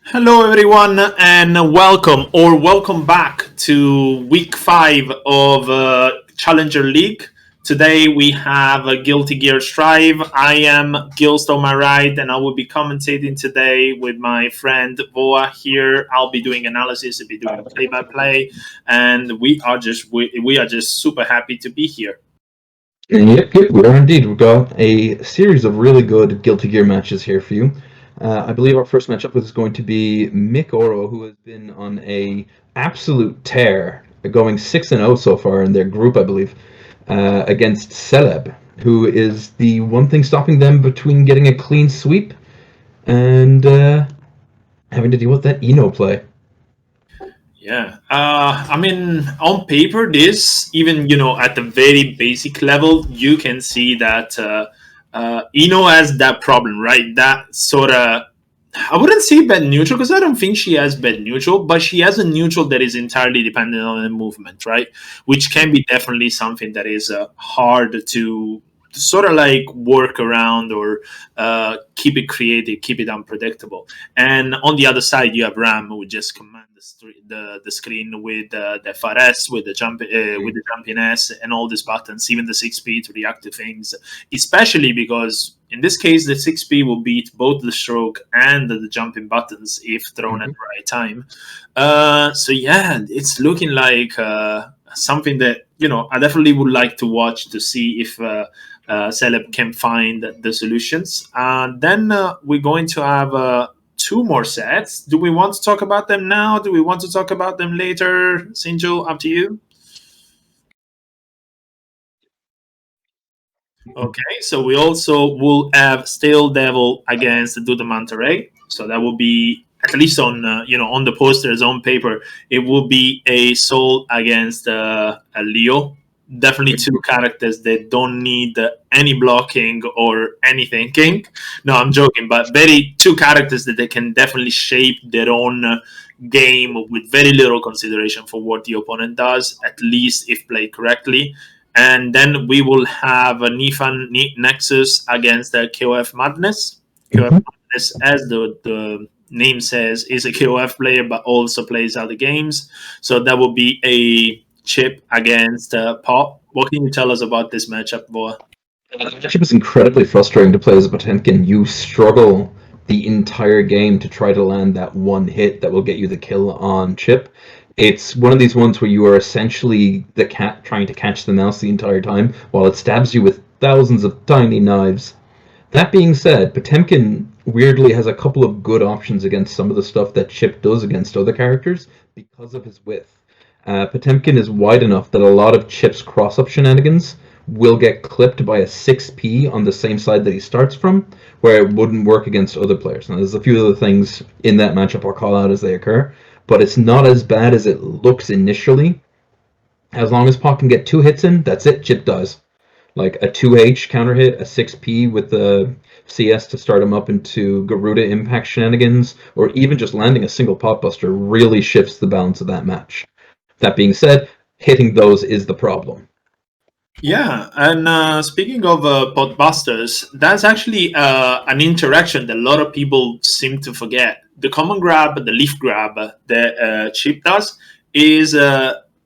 Hello, everyone, and welcome back to week 5 of Challenger League. Today we have a Guilty Gear Strive. I am Gillst on my right, and I will be commentating today with my friend Voa here. I'll be doing analysis, I'll be doing play-by-play, and we are just super happy to be here. Yep, we are indeed. We've got a series of really good Guilty Gear matches here for you. I believe our first matchup is going to be Mick Oro, who has been on a absolute tear, going 6-0 so far in their group, I believe, against Celeb, who is the one thing stopping them between getting a clean sweep and having to deal with that Eno play. Yeah, I mean, on paper, this, even, at the very basic level, you can see that Eno has that problem, right? That sort of, I wouldn't say bad neutral, because I don't think she has bad neutral, but she has a neutral that is entirely dependent on the movement, right? Which can be definitely something that is hard to sort of like work around or keep it creative, keep it unpredictable. And on the other side, you have Ram, who just command the screen with the FRS, with the jumping S, and all these buttons, even the 6P to react to things. Especially because in this case, the 6P will beat both the stroke and the jumping buttons if thrown at the right time. So yeah, it's looking like something that I definitely would like to watch to see if Celeb can find the solutions. Then we're going to have 2 more sets. Do we want to talk about them now? Do we want to talk about them later? Sinjo, up to you. Okay, so we also will have Steel Devil against the Manta Ray. So that will be, at least on on the posters on paper, it will be a Soul against a Leo. Definitely 2 characters that don't need any blocking or any thinking. No, I'm joking, but 2 characters that they can definitely shape their own game with very little consideration for what the opponent does, at least if played correctly. And then we will have a Nifan Nexus against the KOF Madness. KOF Madness, as the name says, is a KOF player, but also plays other games. So that will be a Chip against Pop. What can you tell us about this matchup, Boa? Chip is incredibly frustrating to play as a Potemkin. You struggle the entire game to try to land that one hit that will get you the kill on Chip. It's one of these ones where you are essentially the cat trying to catch the mouse the entire time while it stabs you with thousands of tiny knives. That being said, Potemkin weirdly has a couple of good options against some of the stuff that Chip does against other characters because of his width. Potemkin is wide enough that a lot of Chip's cross-up shenanigans will get clipped by a 6P on the same side that he starts from, where it wouldn't work against other players. Now, there's a few other things in that matchup I'll call out as they occur, but it's not as bad as it looks initially. As long as Pop can get 2 hits in, that's it, Chip dies. Like a 2H counter hit, a 6P with the CS to start him up into Garuda impact shenanigans, or even just landing a single Pot Buster really shifts the balance of that match. That being said, hitting those is the problem. Yeah, and speaking of Podbusters, that's actually an interaction that a lot of people seem to forget. The common grab, the leaf grab that Chip does is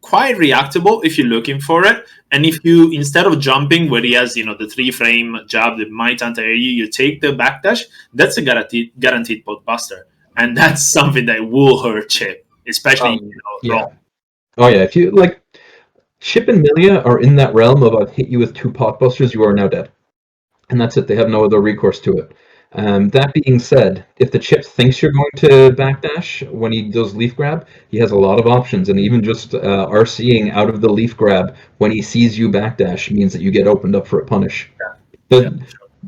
quite reactable if you're looking for it. And if you, instead of jumping where he has, the 3-frame jab that might anti-air you take the backdash, that's a guaranteed Podbuster. And that's something that will hurt Chip, especially, yeah. Oh yeah, if you like, Chip and Milia are in that realm of I've hit you with 2 Potbusters, you are now dead. And that's it, they have no other recourse to it. That being said, if the Chip thinks you're going to backdash when he does leaf grab, he has a lot of options, and even just RCing out of the leaf grab when he sees you backdash means that you get opened up for a punish.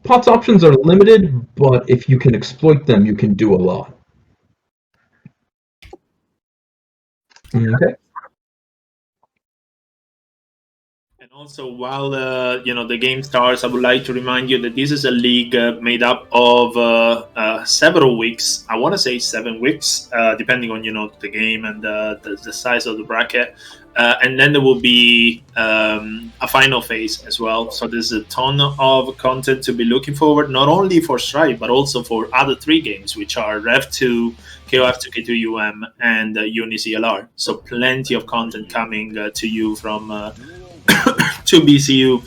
Pot's options are limited, but if you can exploit them, you can do a lot. Okay. And also, while the game starts, I would like to remind you that this is a league made up of several weeks. I want to say 7 weeks, depending on the game and the size of the bracket. And then there will be a final phase as well. So there's a ton of content to be looking forward, not only for Stripe, but also for other 3 games, which are Rev2, KOF2, K2UM, and UniCLR. So plenty of content coming to you from 2BCU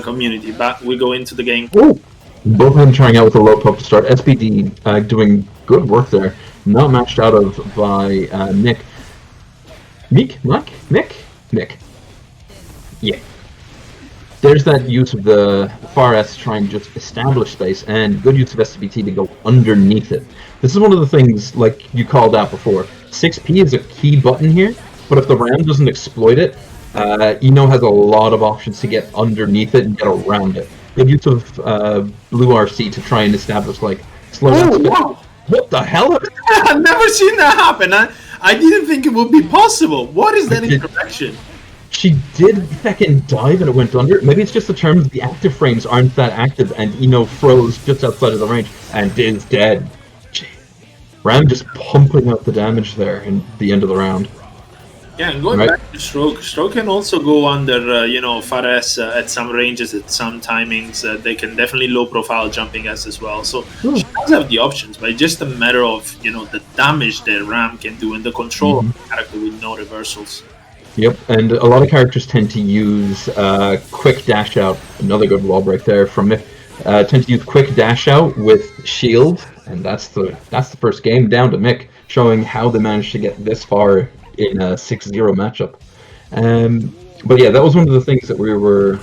community. But we go into the game. Ooh. Both of them trying out with a low poke to start. SPD doing good work there. Not matched out of by Nick. Nick? Yeah. There's that use of the far S to try and just establish space, and good use of SBT to go underneath it. This is one of the things, like you called out before. 6P is a key button here, but if the Ram doesn't exploit it, Eno has a lot of options to get underneath it and get around it. Good use of blue RC to try and establish, like, slow down. Wow. What the hell? I've never seen that happen. I didn't think it would be possible. What is that interaction? She did fucking dive and it went under. Maybe it's just the terms the active frames aren't that active and Eno froze just outside of the range and is dead. Ram just pumping out the damage there in the end of the round. Yeah, and going back to Stroke, Stroke can also go under, far S at some ranges, at some timings. They can definitely low profile jumping S as well. So she does have the options, but it's just a matter of, the damage that Ram can do and the control of the character with no reversals. Yep, and a lot of characters tend to use quick dash out. Another good wall break there from Mick. Tend to use quick dash out with shield, and that's the first game down to Mick, showing how they managed to get this far in a 6-0 matchup. But yeah, that was one of the things that we were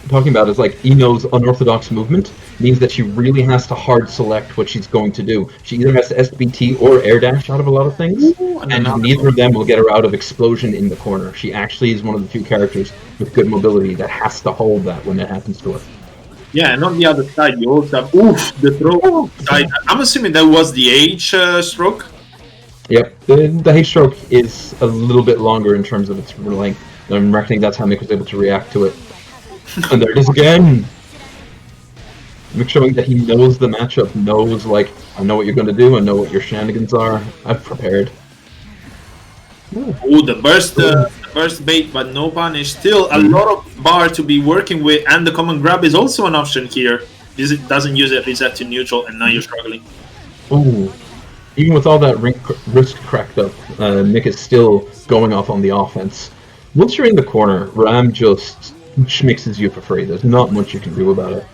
talking about, is like Eno's unorthodox movement means that she really has to hard select what she's going to do. She either has to SBT or air dash out of a lot of things, and neither of them will get her out of explosion in the corner. She actually is one of the few characters with good mobility that has to hold that when it happens to her. Yeah, and on the other side, you also have the throw side. I'm assuming that was the H stroke. Yep, the H stroke is a little bit longer in terms of its length. I'm reckoning that's how Mick was able to react to it. And there it is again! Mick showing that he knows the matchup, knows, like, I know what you're going to do, I know what your shenanigans are, I've prepared. Ooh, the burst bait, but no punish. Still a lot of bar to be working with, and the common grab is also an option here. It doesn't use it, reset to neutral, and now you're struggling. Ooh. Even with all that risk cracked up, Mick is still going off on the offense. Once you're in the corner, Ram just schmixes you for free. There's not much you can do about it.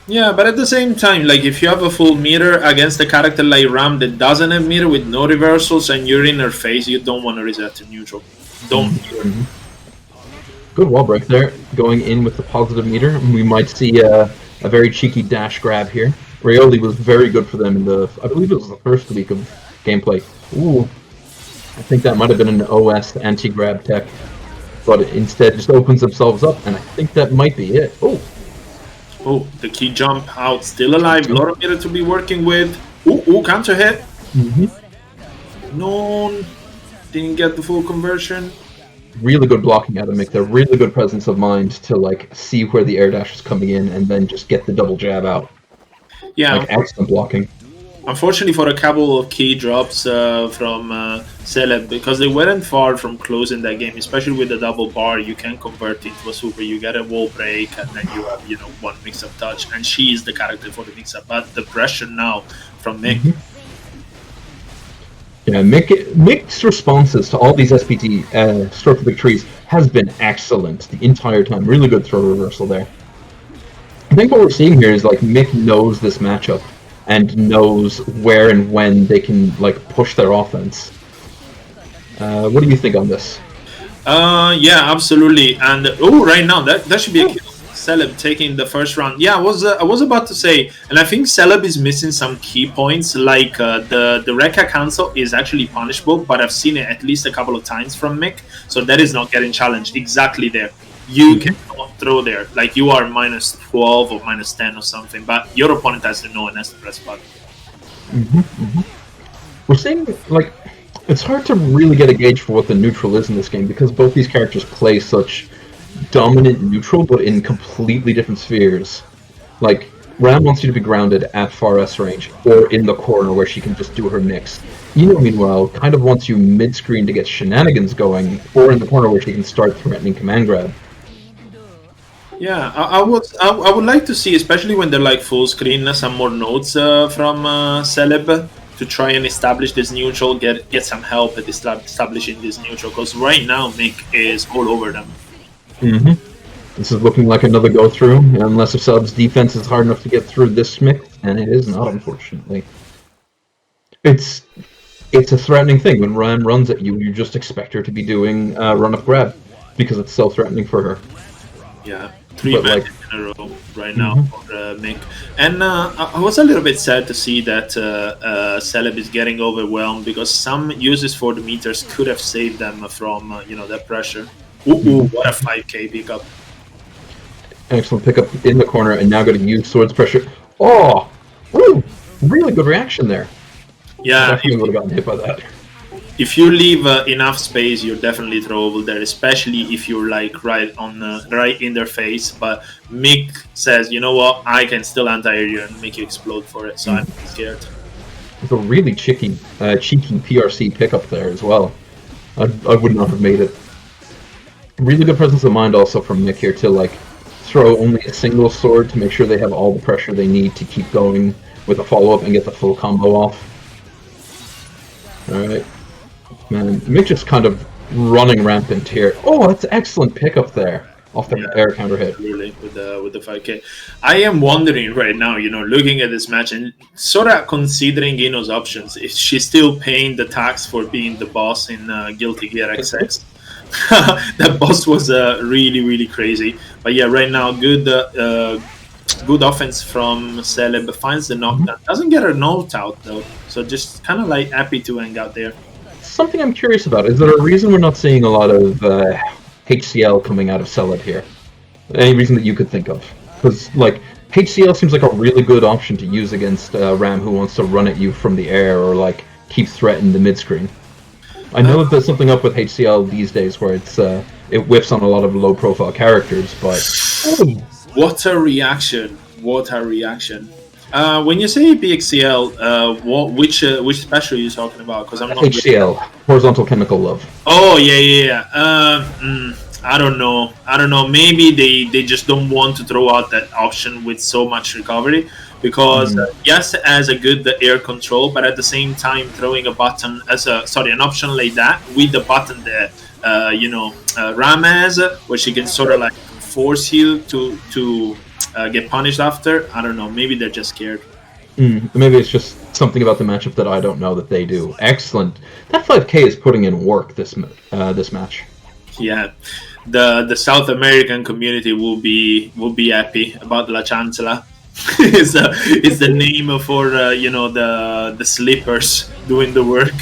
Yeah, but at the same time, like, if you have a full meter against a character like Ram that doesn't have meter with no reversals and you're in her face, you don't want to reset to neutral. Don't. Good wall break there, going in with the positive meter. We might see a very cheeky dash grab here. Rayoli was very good for them in I believe it was the first week of gameplay. Ooh, I think that might have been an OS anti-grab tech, but it instead just opens themselves up, and I think that might be it. Oh, the key jump out, still alive. A lot of meter to be working with. Counter hit. No, didn't get the full conversion. Really good blocking out of Mick there. Really good presence of mind to, like, see where the air dash is coming in and then just get the double jab out. Yeah, like, excellent blocking. Unfortunately, for a couple of key drops from Celeb, because they weren't far from closing that game, especially with the double bar, you can convert it into a super. You get a wall break, and then you have one mix-up touch, and she is the character for the mix-up. But the pressure now from Mick. Yeah, Mick's responses to all these SPT stroke of victories has been excellent the entire time. Really good throw reversal there. I think what we're seeing here is, like, Mick knows this matchup and knows where and when they can, like, push their offense. What do you think on this? Yeah, absolutely. And right now that should be a kill. Celeb taking the first round. Yeah, I was about to say, and I think Celeb is missing some key points. Like the Rekka cancel is actually punishable, but I've seen it at least a couple of times from Mick, so that is not getting challenged exactly there. You cannot throw there, like you are minus 12 or minus 10 or something, but your opponent has to know and has to press button. We're seeing, like, it's hard to really get a gauge for what the neutral is in this game because both these characters play such dominant neutral, but in completely different spheres. Like, Ram wants you to be grounded at far S range, or in the corner where she can just do her nicks. Eno, meanwhile, kind of wants you mid-screen to get shenanigans going, or in the corner where she can start threatening command grab. Yeah, I would like to see, especially when they're like full screen, some more notes from Celeb to try and establish this neutral, get some help at establishing this neutral, because right now Mick is all over them. Mm-hmm. This is looking like another go-through, unless if Celeb's defense is hard enough to get through this Mick, and it is not, unfortunately. It's a threatening thing. When Ram runs at you, you just expect her to be doing run-up grab, because it's so threatening for her. Yeah. 3 matches in a row right now for Mick. And I was a little bit sad to see that Celeb is getting overwhelmed, because some uses for the meters could have saved them from that pressure. Ooh, what a 5k pickup. Excellent pickup in the corner, and now going to use swords pressure. Oh! Woo! Really good reaction there. Yeah, definitely would have gotten hit by that. If you leave enough space, you're definitely throwable there, especially if you're like right in their face. But Mick says, you know what, I can still anti-air you and make you explode for it, so I'm scared. It's a really cheeky PRC pickup there as well. I would not have made it. Really good presence of mind also from Mick here to like throw only a single sword to make sure they have all the pressure they need to keep going with a follow-up and get the full combo off. Alright. Man, Mick just kind of running rampant here. Oh, that's excellent pickup there off the air counter hit. Really, with the 5k. I am wondering right now, looking at this match and sort of considering Ino's options, if she's still paying the tax for being the boss in Guilty Gear XX. That boss was really, really crazy. But yeah, right now, good offense from Celeb. Finds the knockdown. Doesn't get her knocked out though. So just kind of like happy to hang out there. Something I'm curious about. Is there a reason we're not seeing a lot of HCL coming out of Celeb here? Any reason that you could think of? Because like HCL seems like a really good option to use against Ram, who wants to run at you from the air or like keep threatening the mid screen. I know that there's something up with HCL these days where it whiffs on a lot of low profile characters, but what a reaction! What a reaction! When you say PXCL, which special are you talking about? Because I'm not HCL, Horizontal Chemical Love. Oh yeah. I don't know. Maybe they just don't want to throw out that option with so much recovery, because yes, it has a good air control, but at the same time throwing a button an option like that with the button that Ram has, where she can sort of like force you to get punished after. I don't know. Maybe they're just scared. Maybe it's just something about the matchup that I don't know that they do. Excellent. That 5k is putting in work this match. Yeah. The South American community will be happy about La Chancellor. It's the name for the slippers doing the work.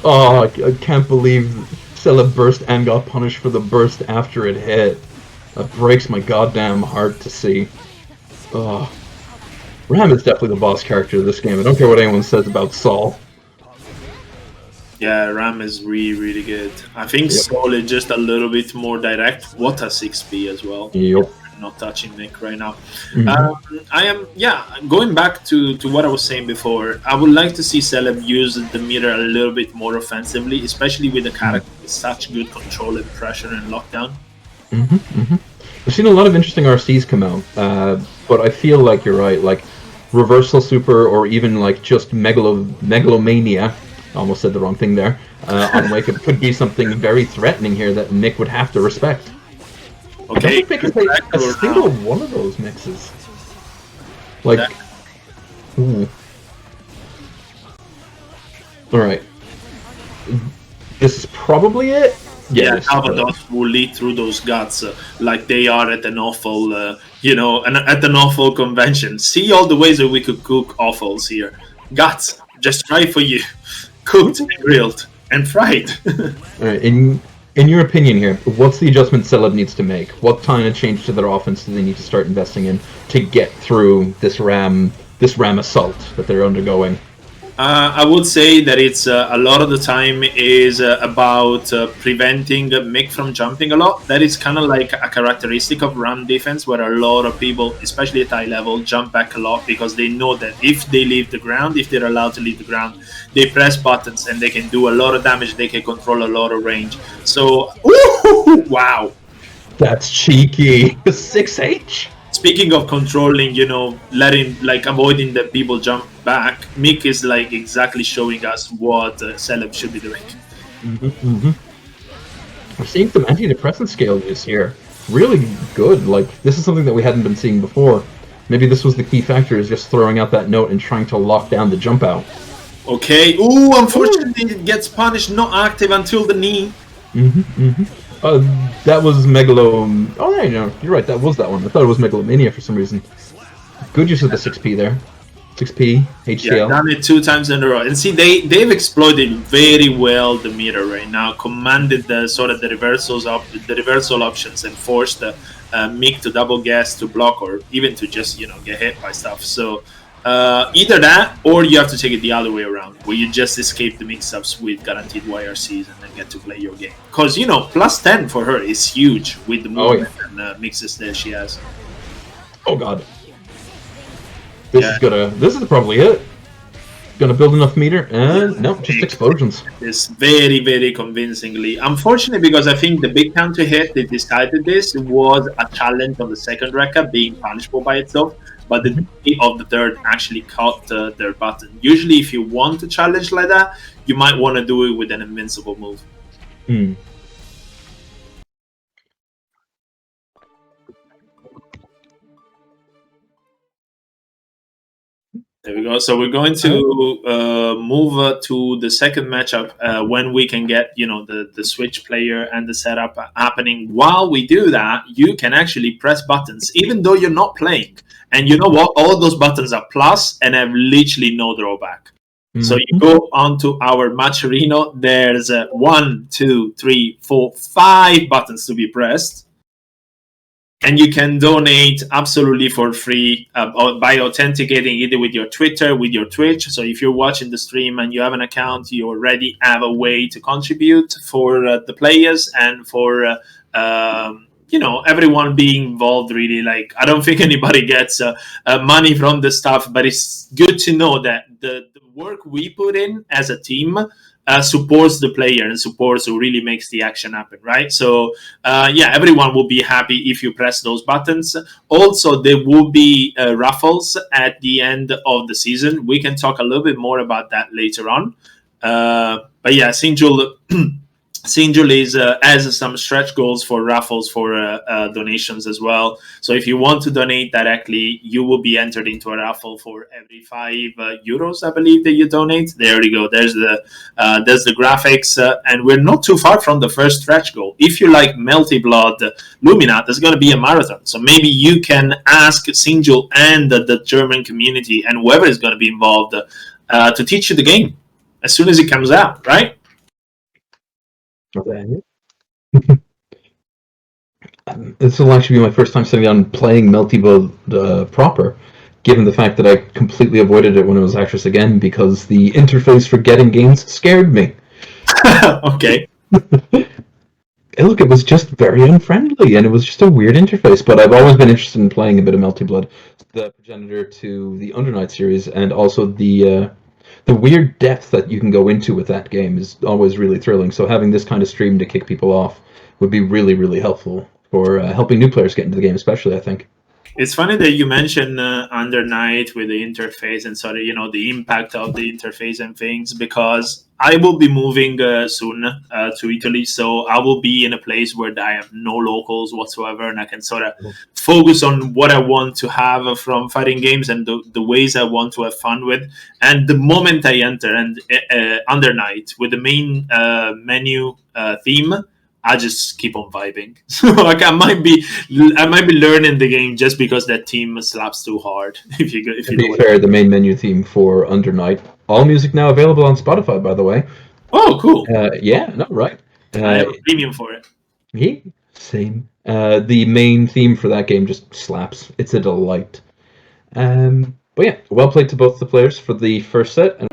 Oh, I can't believe Celeb burst and got punished for the burst after it hit. That breaks my goddamn heart to see. Oh. Ram is definitely the boss character of this game. I don't care what anyone says about Saul. Yeah, Ram is really, really good. I think Saul is just a little bit more direct. What a 6B as well. Yep. Not touching Nick right now. I am, going back to what I was saying before, I would like to see Celeb use the meter a little bit more offensively, especially with a character with such good control and pressure and lockdown. I've seen a lot of interesting RCs come out, but I feel like you're right. Like Reversal Super, or even like just Megalomania. I almost said the wrong thing there. On Wake Up could be something very threatening here that Nick would have to respect. Okay, I don't think Nick can play a single one of those mixes. Like, all right. This is probably it. Yeah, Calvados will lead through those guts like they are at an awful, at an awful convention. See all the ways that we could cook offals here. Guts, just right for you. Cooked, and grilled, and fried. All right, in your opinion here, what's the adjustment Celeb needs to make? What kind of change to their offense do they need to start investing in to get through this Ram assault that they're undergoing? I would say that it's a lot of the time is about preventing Mick from jumping a lot. That is kind of like a characteristic of Ram defense, where a lot of people, especially at high level, jump back a lot because they know that if they leave the ground, if they're allowed to leave the ground, they press buttons and they can do a lot of damage. They can control a lot of range. So, wow. That's cheeky. 6H? Speaking of controlling, avoiding the people jump back, Mick is like exactly showing us what Celeb should be doing. We're seeing some antidepressant scales here. Really good. Like, this is something that we hadn't been seeing before. Maybe this was the key factor, is just throwing out that note and trying to lock down the jump out. Okay. Ooh, unfortunately, it gets punished, not active until the knee. That was Megalo... Oh, no, you're right, that was that one. I thought it was Megalomania for some reason. Good use of the 6P there. 6P, HCL. Yeah, done it 2 times in a row. And see, they've exploited very well the meter right now, commanded the sort of the reversal options, and forced the Mick to double gas to block, or even to just, get hit by stuff. So either that, or you have to take it the other way around, where you just escape the mix-ups with guaranteed YRCs and then get to play your game. Because, plus 10 for her is huge with the movement and mixes that she has. Oh, God. This is probably it. Gonna build enough meter, and no, just explosions. It's very, very convincingly. Unfortunately, because I think the big counter hit that decided this was a challenge on the second Rekka being punishable by itself, but the delay of the third actually caught their button. Usually, if you want to challenge like that, you might want to do it with an invincible move. There we go. So we're going to move to the second matchup when we can get, the switch player and the setup happening. While we do that, you can actually press buttons, even though you're not playing. And you know what? All those buttons are plus and have literally no drawback. So you go onto our match arena. There's 1, 2, 3, 4, 5 buttons to be pressed. And you can donate absolutely for free by authenticating either with your Twitter, with your Twitch. So if you're watching the stream and you have an account, you already have a way to contribute for the players and for everyone being involved. Really, like, I don't think anybody gets money from the stuff, but it's good to know that the work we put in as a team supports the player and supports who really makes the action happen, right? So everyone will be happy if you press those buttons. Also, there will be raffles at the end of the season. We can talk a little bit more about that later on. But yeah, Sinjul has some stretch goals for raffles for donations as well. So if you want to donate directly, you will be entered into a raffle for every €5, I believe, that you donate. There you go. There's the graphics, and we're not too far from the first stretch goal. If you like Melty Blood Lumina, there's going to be a marathon. So maybe you can ask Sinjul and the German community and whoever is going to be involved to teach you the game as soon as it comes out, right? This will actually be my first time sitting down and playing Melty Blood proper, given the fact that I completely avoided it when it was Actress again because the interface for getting games scared me. Okay. Look, it was just very unfriendly, and it was just a weird interface, but I've always been interested in playing a bit of Melty Blood, the progenitor to the Undernight series, and also the weird depth that you can go into with that game is always really thrilling. So having this kind of stream to kick people off would be really, really helpful for helping new players get into the game, especially, I think. It's funny that you mentioned Undernight with the interface and sort of, the impact of the interface and things, because I will be moving soon to Italy. So I will be in a place where I have no locals whatsoever, and I can sort of focus on what I want to have from fighting games and the ways I want to have fun with. And the moment I enter and Undernight with the main menu theme, I just keep on vibing. So like I might be learning the game just because that team slaps too hard. If you to be fair, the main menu theme for Undernight, all music now available on Spotify, by the way. Oh, cool. Yeah, no, right. I have a premium for it. Yeah, same. The main theme for that game just slaps. It's a delight. But yeah, well played to both the players for the first set, and